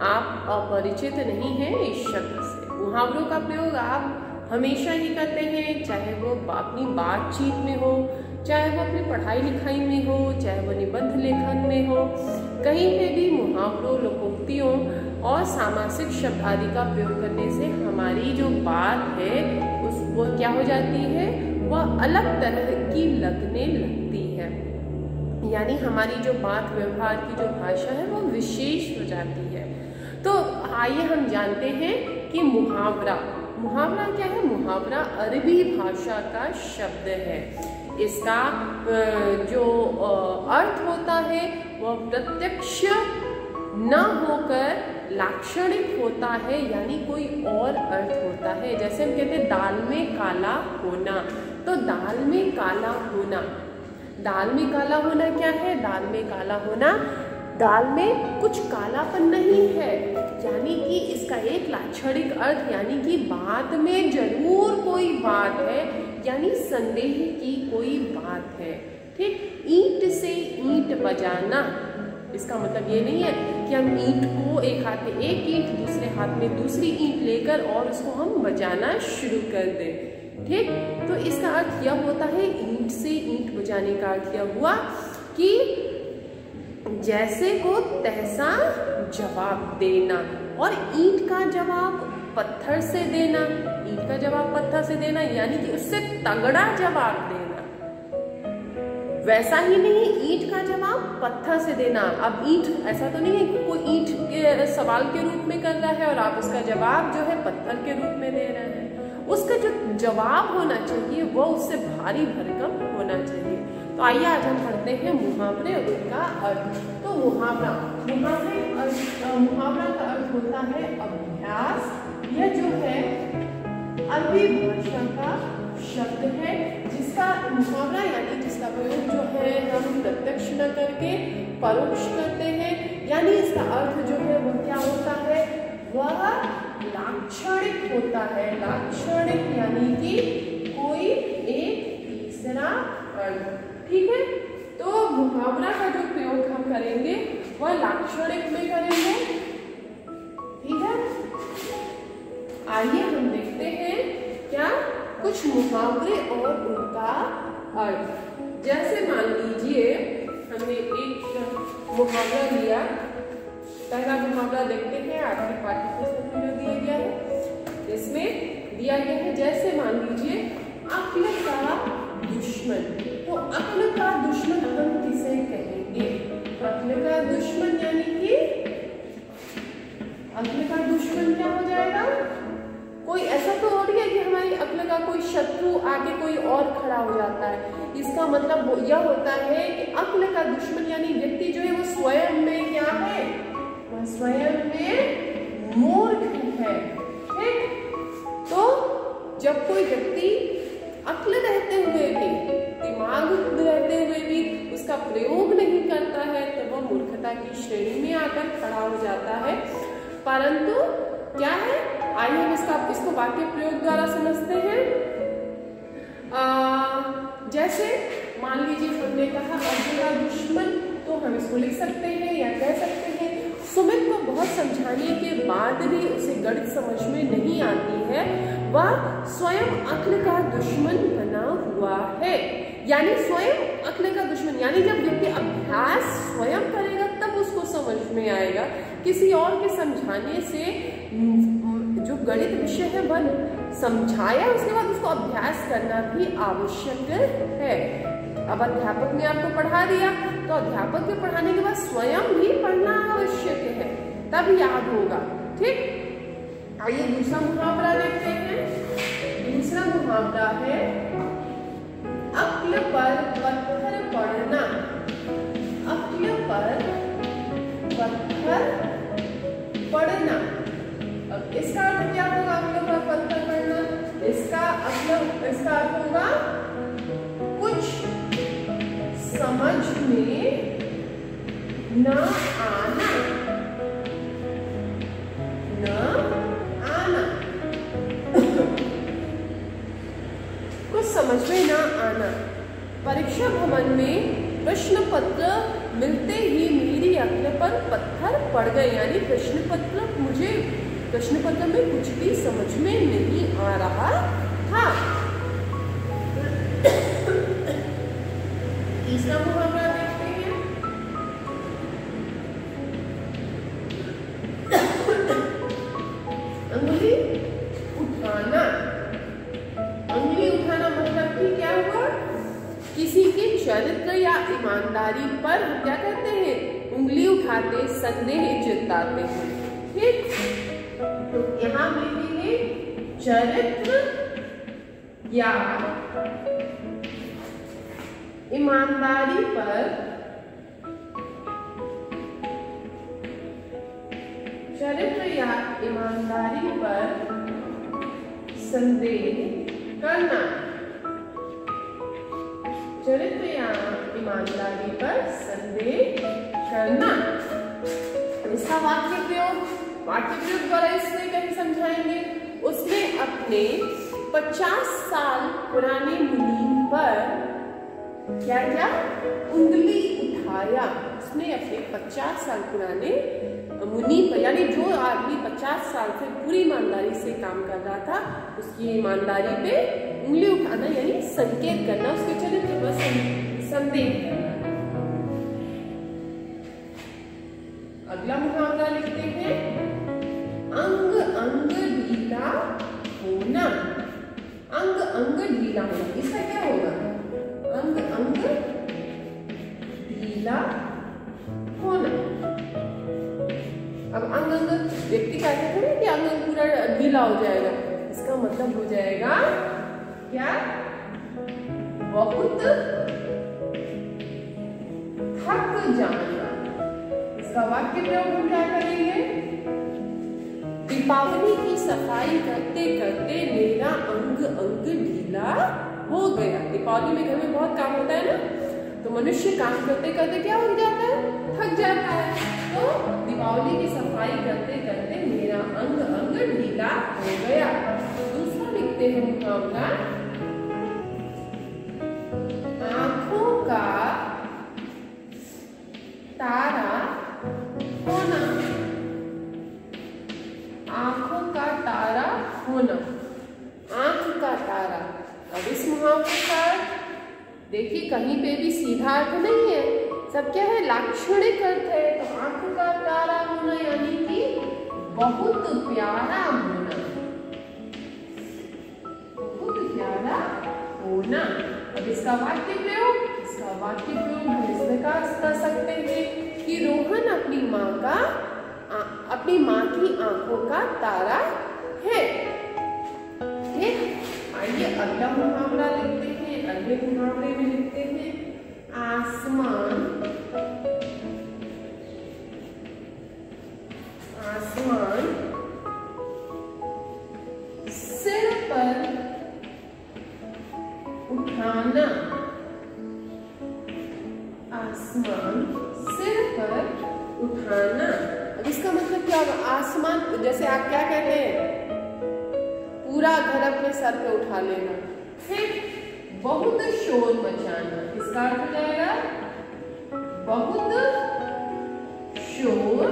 आप अपरिचित नहीं हैं इस शब्द से। मुहावरों का प्रयोग आप हमेशा ही करते हैं, चाहे वो अपनी बातचीत में हो, चाहे वो अपनी पढ़ाई लिखाई में हो, चाहे वो निबंध लेखन में हो, कहीं पे भी मुहावरों, लोकोक्तियों और सामासिक शब्द आदि का प्रयोग करने से हमारी जो बात है वो क्या हो जाती है, वह अलग तरह की लगने लगती है। यानी हमारी जो बात व्यवहार की जो भाषा है वो विशेष हो जाती है। तो आइए हम जानते हैं कि मुहावरा क्या है। मुहावरा अरबी भाषा का शब्द है। इसका जो अर्थ होता है वह प्रत्यक्ष न होकर लाक्षणिक होता है, यानी कोई और अर्थ होता है। जैसे हम कहते हैं दाल में काला होना, तो दाल में काला होना, दाल में काला होना क्या है? दाल में काला होना, दाल में कुछ कालापन नहीं है, यानी कि इसका एक लाक्षणिक अर्थ, यानी कि बात में जरूर कोई बात है, यानी संदेह की कोई बात है। ठीक, ईंट से ईंट बजाना, इसका मतलब ये नहीं है कि हम ईंट को एक हाथ में एक ईंट, दूसरे हाथ में दूसरी ईंट लेकर और उसको हम बजाना शुरू कर दें। ठीक, तो इसका अर्थ यह होता है, ईंट से ईंट बजाने का अर्थ यह हुआ कि जैसे को तैसा जवाब देना, और ईंट का जवाब पत्थर से देना, ईंट का जवाब पत्थर से देना, यानी कि उससे तगड़ा जवाब देना। वैसा ही नहीं, ईंट का जवाब पत्थर से देना। अब ईंट ऐसा तो नहीं है कि कोई ईंट के सवाल के रूप में कर रहा है और आप उसका जवाब जो है पत्थर के रूप में दे रहे हैं। उसका जो जवाब होना चाहिए वो उससे भारी भरकम होना चाहिए। तो आइए आज हम पढ़ते हैं मुहावरे और उनका अर्थ। तो मुहावरा का अर्थ होता है अभ्यास। यह जो है अरबी भाषा का शब्द है, जिसका मुहावरा यानी जिसका प्रयोग जो है हम प्रत्यक्ष न करके परोक्ष करते हैं, यानी इसका अर्थ जो है वो क्या होता है, वह लाक्षणिक होता है। लाक्षणिक यानी कि कोई एक तीसरा अर्थ। ठीक है, तो मुहावरा का जो प्रयोग हम करेंगे वह लाक्षणिक में करेंगे। ठीक है, आइए हम देखते हैं क्या कुछ मुहावरे और उनका अर्थ। जैसे मान लीजिए हमने एक मुहावरा लिया, पहला मुहावरा देखते हैं आपके पाठ्यपुस्तक में जो दिया गया है। इसमें दिया गया है, जैसे मान लीजिए अक्ल का दुश्मन। तो अक्ल का दुश्मन हम किसे कहेंगे? अक्ल का दुश्मन यानी कि अक्ल का दुश्मन क्या हो जाएगा? कोई ऐसा तो हो रही है कि हमारी अक्ल का कोई शत्रु आगे कोई और खड़ा हो जाता है। इसका मतलब यह होता है कि अक्ल का दुश्मन यानी व्यक्ति जो है वो स्वयं में क्या है, वह स्वयं में मूर्ख है। ठीक, तो जब कोई व्यक्ति अक्ल रहते हुए भी, दिमाग रहते हुए भी उसका प्रयोग नहीं करता है तो वह मूर्खता की श्रेणी में आकर खड़ा हो जाता है। परंतु क्या है, आइए हम इसको वाक्य प्रयोग द्वारा समझते हैं। जैसे मान लीजिए हमने कहा अक्ल का दुश्मन, तो हम इसको लिख सकते हैं या कह सकते हैं सुमित को बहुत समझाने के बाद भी उसे गणित समझ में नहीं आती है, वह स्वयं अक्ल का दुश्मन बना हुआ है। यानी स्वयं अक्ल का दुश्मन, यानी जब व्यक्ति अभ्यास स्वयं करेगा तब उसको समझ में आएगा। किसी और के समझाने से जो गणित विषय है वह समझाया, उसके बाद उसको अभ्यास करना भी आवश्यक है। अब अध्यापक ने आपको पढ़ा दिया तो अध्यापक के पढ़ाने के बाद स्वयं भी पढ़ना आवश्यक है, तब याद होगा। ठीक, आइए दूसरा मुहावरा देखते हैं। दूसरा मुहावरा है अक्ल पर पत्थर पड़ना। अक्ल पर पत्थर पड़ना, अब इसका अर्थ क्या होगा? अक्ल पर पत्थर पड़ना, इसका अर्थ होगा कुछ समझ में न आना। न आना कुछ समझ में न आना। परीक्षा भवन में प्रश्न पत्र मिलते ही मेरी अक्ल पर पत्थर पड़ गए। यानी प्रश्न पत्र में कुछ भी समझ में नहीं आ रहा था। तीसरा मुहावरा देखते हैं। अंगुली उठाना। अंगुली उठाना मतलब कि क्या हुआ, किसी के चरित्र या ईमानदारी पर हम क्या करते हैं, उंगली उठाते, संदेह जताते हैं। ठीक, तो यहाँ लिखेंगे चरित्र या ईमानदारी पर, चरित्र या ईमानदारी पर संदेह करना। चरित्र या ईमानदारी पर संदेह करना। इसका वाक्य प्रयोग द्वारा इससे कहीं समझाएंगे। उसने अपने 50 साल पुराने मुनीम पर क्या किया, उंगली उठाया। उसने अपने 50 साल पुराने मुनीम पर, यानी जो आदमी 50 साल से पूरी ईमानदारी से काम कर रहा था, उसकी ईमानदारी पे उंगली उठाना यानी संकेत करना, उसके चरित्र पर संदेह करना। अगला मुहावरा लिखते हैं अंग अंग ढीला होना। अंग अंग ढीला होना, इसका क्या होगा, अंग अंग ढीला होना। अब अंग अंग व्यक्ति क्या कहते हैं कि अंग अंग पूरा ढीला हो जाएगा, इसका मतलब हो जाएगा क्या, बहुत थक जाना। इसका वाक्य प्रयोग हम क्या करेंगे, दीपावली की सफाई करते करते मेरा अंग अंग ढीला हो गया। दीपावली में घर में बहुत काम होता है ना, तो मनुष्य काम करते करते क्या हो जाता है, थक जाता है। तो दीपावली की सफाई करते करते मेरा अंग अंग ढीला हो गया। दूसरा लिखते हैं मुहावरा आंखों का तारा होना। आंखों का तारा होना, आंख का तारा। अब इस मुहावरे का देखिए कहीं पे भी सीधा अर्थ नहीं है, सब क्या है, लाक्षणिक अर्थ है। तो आंख का तारा होना यानी कि बहुत प्यारा होना, बहुत प्यारा होना। अब इसका वाक्य प्रयोग, हम इस प्रकार कर सकते हैं कि रोहन अपनी माँ की आंखों का तारा है। ठीक, आइए अगला मुहावरा लिखते हैं। अगले मुहावरे में लिखते हैं आसमान सिर पर उठाना। आसमान सिर पर उठाना। अब इसका मतलब क्या होगा, आसमान जैसे आप क्या कहते हैं, पूरा घर अपने सर पे उठा लेना। ठीक, बहुत शोर मचाना, इसका अर्थ हो जाएगा बहुत शोर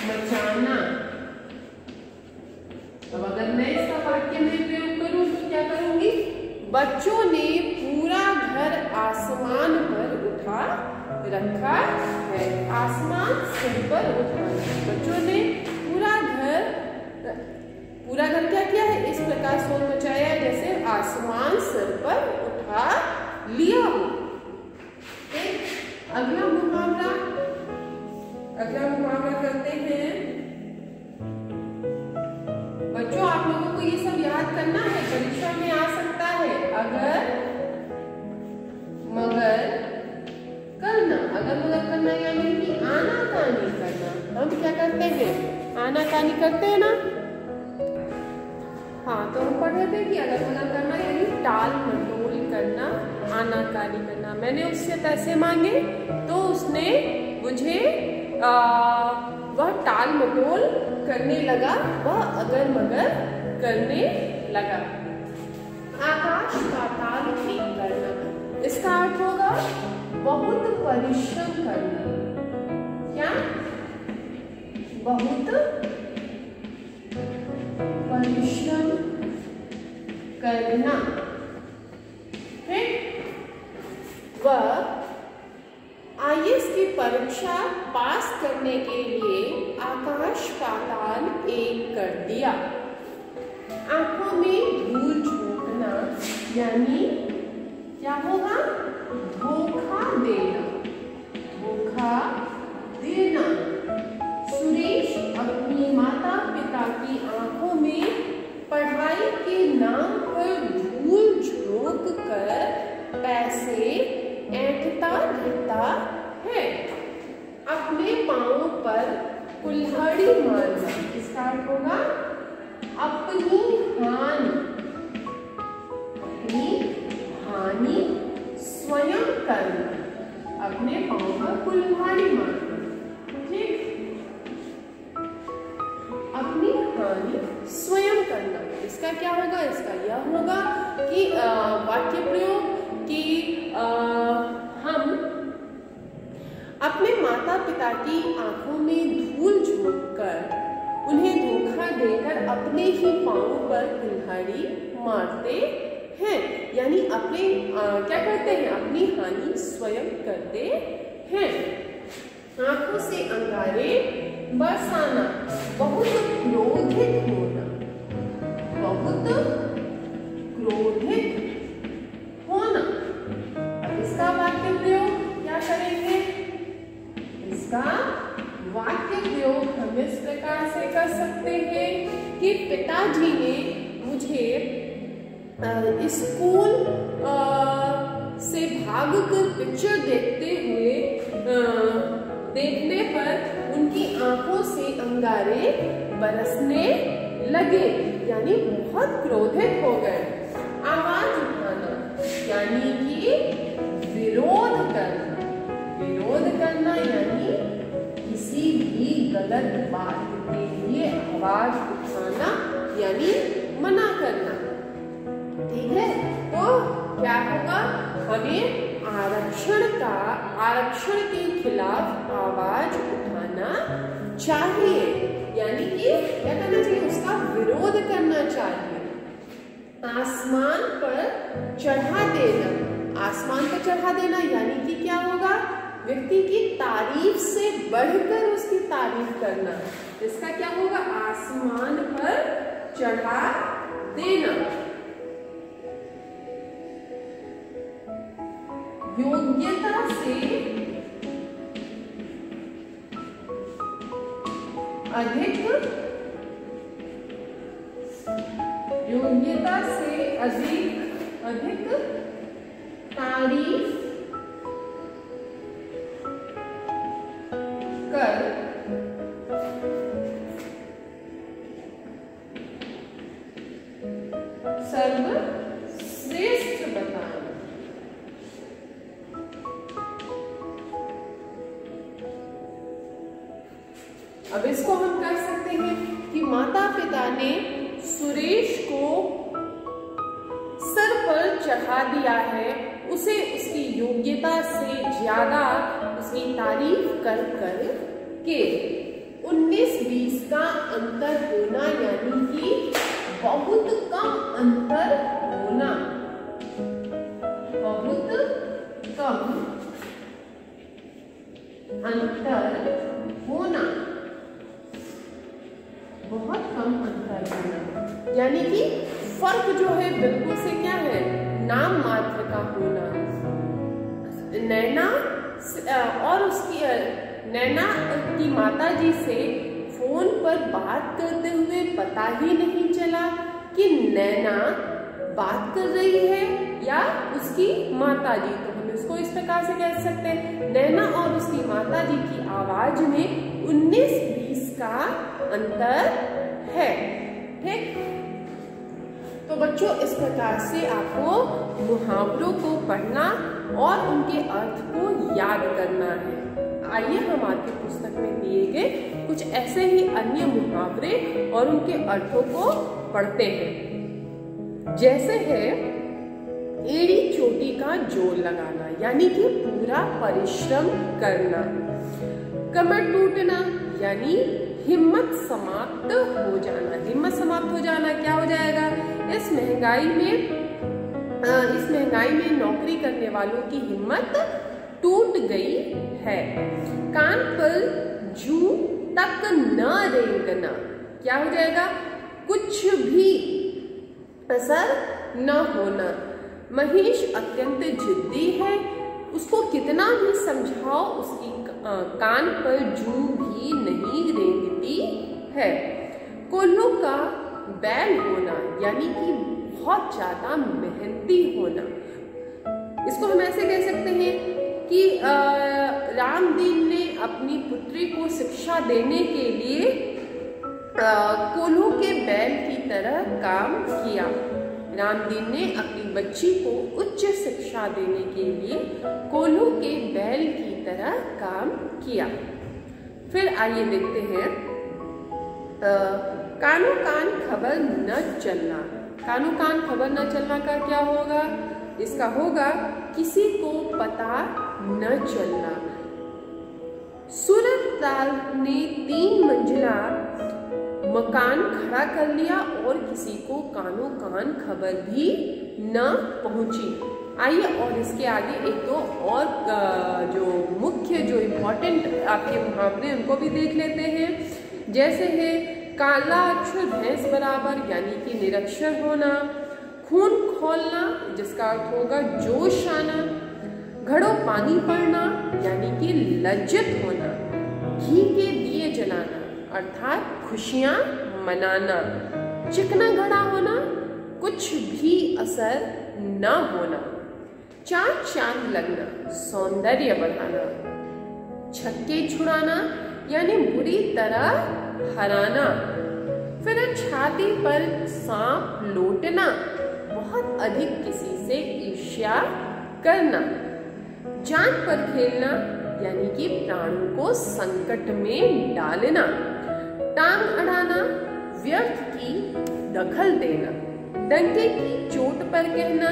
मचाना। अब अगर मैं इसका वाक्य में प्रयोग करूं तो क्या करूंगी, बच्चों ने पूरा घर आसमान पर उठा रखा है। आसमान सिर पर उठाना, बच्चों ने पूरा घर क्या किया है, इस प्रकार शोर मचाया है जैसे आसमान सिर पर उठा लिया हो। अगला मुहावरा करते हैं। बच्चों आप लोगों को ये सब याद करना है, परीक्षा में आ सकता है। अगर मगर करना, यानी कि आनाकानी करना। हम क्या करते हैं, आनाकानी करते हैं ना। हाँ, तो हम पढ़ रहे थे कि अगर मगर करना यानी टाल मटोल करना, आनाकानी करना। मैंने उससे पैसे मांगे तो उसने मुझे वह टाल मटोल करने लगा, वह अगर मगर करने लगा। आकाश पाताल ठीक करना, इसका अर्थ होगा बहुत परिश्रम करना। क्या? बहुत परिश्रम करना। वह IAS की परीक्षा पास करने के लिए आकाश पाताल एक कर दिया। आंखों में धूल झोंकना यानी क्या होगा? धोखा देना। धोखा देना। सुरेश अपनी माता पिता की आंखों में पढ़ाई के नाम पर धूल झोंक कर पैसे ऐंठता रहता है। अपने पांव पर कुल्हाड़ी मारना किसका अर्थ होगा? अपनी हानि स्वयं करना। अपने पांव पर कुल्हाड़ी मारना। ठीक? अपनी हानि स्वयं करना। इसका क्या होगा? इसका यह होगा कि वाक्य प्रयोग कि हम अपने माता पिता की आंखों में धूल झोंककर उन्हें धोखा देकर अपने ही पांव पर कुल्हाड़ी मारते हैं। यानी अपने क्या करते हैं? अपनी हानि स्वयं करते हैं। आंखों से अंगारे बरसाना, बहुत क्रोधित होना। बहुत क्रोधित होना। अब इसका वाक्य प्रयोग क्या करेंगे? इसका वाक्य प्रयोग हम इस प्रकार से कर सकते हैं कि पिताजी ने मुझे स्कूल से भागकर पिक्चर देखने पर उनकी आंखों से अंगारे बरसने लगे, यानी बहुत क्रोधित हो गए। आवाज उठाना यानी कि विरोध करना। विरोध करना यानी किसी भी गलत बात के लिए आवाज उठाना यानी मना करना। ठीक है? तो क्या होगा? हमें आरक्षण के खिलाफ आवाज उठाना चाहिए, यानी कि क्या करना चाहिए? उसका विरोध करना चाहिए। आसमान पर चढ़ा देना। आसमान पर चढ़ा देना यानी कि क्या होगा? व्यक्ति की तारीफ से बढ़कर उसकी तारीफ करना। इसका क्या होगा? आसमान पर चढ़ा देना। योग्यता से अधिक तारीफ कर सर्वश्रेष्ठ बताना। अब इसको हम कर सकते हैं कि माता पिता ने सुरेश को सर पर चढ़ा दिया है, उसे उसकी योग्यता से ज्यादा उसकी तारीफ कर के 19-20 का अंतर होना यानी कि बहुत कम अंतर होना। बहुत कम अंतर होना। बहुत कम अंतर होना यानी कि फर्क जो है बिल्कुल से क्या है? नाम मात्र का होना। नैना और उसकी नैना की माताजी से फोन पर बात करते हुए पता ही नहीं चला कि नैना बात कर रही है या उसकी माताजी। तो हम इसको इस प्रकार से कह सकते हैं, नैना और उसकी माताजी की आवाज में 19-20 का अंतर है। ठीक? तो बच्चों, इस प्रकार से आपको मुहावरों को पढ़ना और उनके अर्थ को याद करना है। आइए हम आपकी पुस्तक में दिए गए कुछ ऐसे ही अन्य मुहावरे और उनके अर्थों को पढ़ते हैं। जैसे है एड़ी चोटी का जोर लगाना, यानी कि पूरा परिश्रम करना। कमर टूटना यानी हिम्मत समाप्त हो जाना। हिम्मत समाप्त हो जाना क्या हो जाएगा? इस महंगाई में नौकरी करने वालों की हिम्मत टूट गई है। कान पर जूं तक न रेंगना क्या हो जाएगा? कुछ भी असर न होना। महेश अत्यंत जिद्दी है, उसको कितना भी समझाओ उसकी कान पर जूं भी नहीं रेंगती है। कोल्हों का बैल होना यानी कि बहुत ज्यादा मेहनती होना। इसको हम ऐसे कह सकते हैं कि रामदीन ने अपनी पुत्री को शिक्षा देने के लिए कोल्हों के बैल की तरह काम किया। रामदीन ने अपनी बच्ची को उच्च शिक्षा देने के लिए कोल्हों के बैल की तरह काम किया। फिर आइए देखते हैं कानो कान खबर न चलना। कानो कान खबर न चलना का क्या होगा? इसका होगा किसी को पता न चलना। सूरजलाल ने 3 मंजिला मकान खड़ा कर लिया और किसी को कानो कान खबर भी न पहुंची। आइए और इसके आगे एक दो और जो मुख्य जो इम्पोर्टेंट आपके मुहावरे उनको भी देख लेते हैं। जैसे है काला अक्षर भैंस बराबर यानी कि निरक्षर होना। खून खोलना जिसका अर्थ होगा जोश आना। घड़ों पानी पड़ना यानी कि लज्जित होना। घी के दिए जलाना अर्थात खुशियां मनाना। चिकना घड़ा होना कुछ भी असर न होना। चार चांद लगना सौंदर्य बढ़ाना। छक्के छुड़ाना यानी बुरी तरह हराना। फिर छाती पर सांप लौटना बहुत अधिक किसी से ईर्ष्या करना। जान पर खेलना यानी कि प्राणों को संकट में डालना। टांग अड़ाना व्यर्थ की दखल देना। डंके की चोट पर कहना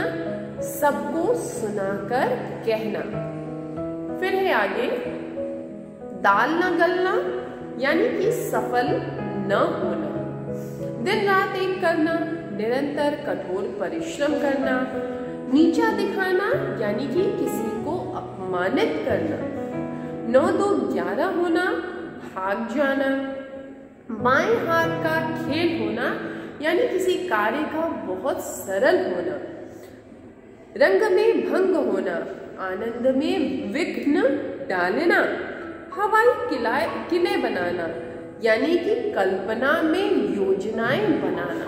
सबको सुनाकर कहना। फिर है आगे दाल न गलना यानी कि सफल न होना। दिन रात एक करना निरंतर कठोर परिश्रम करना। नीचा दिखाना यानी कि किसी को अपमानित करना। 9-2-11 होना भाग जाना। बाएं हाथ का खेल होना यानी किसी कार्य का बहुत सरल होना। रंग में भंग होना आनंद में विघ्न डालना। हवाई किले बनाना यानी कि कल्पना में योजनाएं बनाना।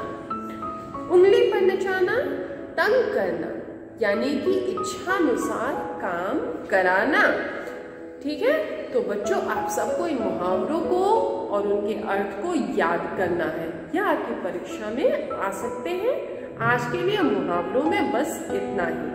उंगली पर नचाना तंग करना यानी कि इच्छानुसार काम कराना। ठीक है, तो बच्चों आप सबको इन मुहावरों को और उनके अर्थ को याद करना है। यह आपकी परीक्षा में आ सकते हैं। आज के लिए मुहावरों में बस इतना ही।